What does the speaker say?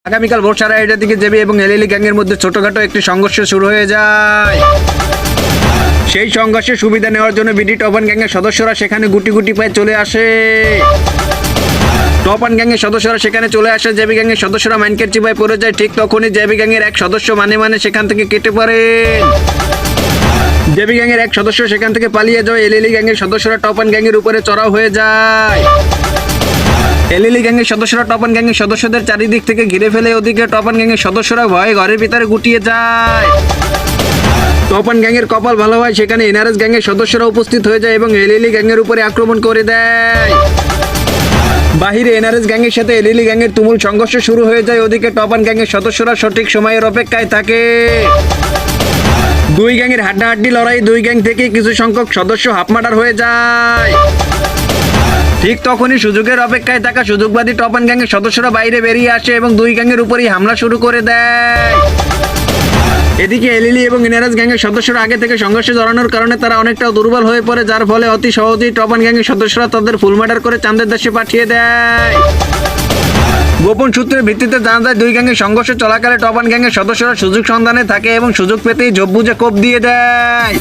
আগামীকাল ভোর 1:30টার দিকে জেবি এবং এলিলি গ্যাংয়ের মধ্যে ছোটখাটো একটি সংঘর্ষ শুরু হয়ে যায়। সেই সংঘর্ষের সুবিধা নেওয়ার জন্য বিডি টপান গ্যাংয়ের সদস্যরা সেখানে গুটি গুটি পায়ে চলে আসে। টপান গ্যাংয়ের সদস্যরা সেখানে চলে আসে, জেবি গ্যাংয়ের সদস্যরা মাইনকেট চিপায় পড়ে যায়। ঠিক তখনই জেবি গ্যাংয়ের এক সদস্য মানে সেখান থেকে কেটে পড়েন। জেবি গ্যাংয়ের এক সদস্য সেখান থেকে পালিয়ে যায়। এলিলি গ্যাংয়ের সদস্যরা টপান গ্যাংয়ের উপরে চড়াও হয়ে যায়। এলিলি গ্যাংয়ের সদস্যরা টপান গ্যাংয়ের সদস্যদের চারিদিক থেকে ঘিরে ফেলে। ওদিকে টপান গ্যাংয়ের সদস্যরা ভয়ে ঘরের ভিতরে গুটিয়ে যায়। টপান গ্যাংয়ের কপাল ভালো হয়, সেখানে এনআরএস গ্যাংয়ের সদস্যরা উপস্থিত হয়ে যায় এবং এলিলি গ্যাংয়ের উপরে আক্রমণ করে দেয়। বাহিরে এনআরএস গ্যাংয়ের সাথে এলিলি গ্যাংয়ের তুমুল সংঘর্ষ শুরু হয়ে যায়। ওদিকে টপান গ্যাংয়ের সদস্যরা সঠিক সময়ের অপেক্ষায় থাকে। দুই গ্যাংয়ের হাড্ডাহাড্ডি লড়াই, দুই গ্যাং থেকে কিছু সংখ্যক সদস্য হাফ মার্ডার হয়ে যায়। ঠিক তখনই সুযোগের অপেক্ষায় থাকা সুযোগবাদী টপান গ্যাংয়ের সদস্যরা বাইরে বেরিয়ে আসে এবং দুই গ্যাংয়ের উপরই হামলা শুরু করে দেয়। এদিকে এলিলি এবং এনআরএস গ্যাংয়ের সদস্যরা আগে থেকে সংঘর্ষে জড়ানোর কারণে তারা অনেকটা দুর্বল হয়ে পড়ে, যার ফলে অতি সহজেই টপান গ্যাংয়ের সদস্যরা তাদের ফুল মার্ডার করে চাঁদের দেশে পাঠিয়ে দেয়। গোপন সূত্রের ভিত্তিতে জানা যায় দুই গ্যাংয়ের সংঘর্ষ চলাকালে টপান গ্যাংয়ের সদস্যরা সুযোগ সন্ধানে থাকে এবং সুযোগ পেতেই জব্বুজে কোপ দিয়ে দেয়।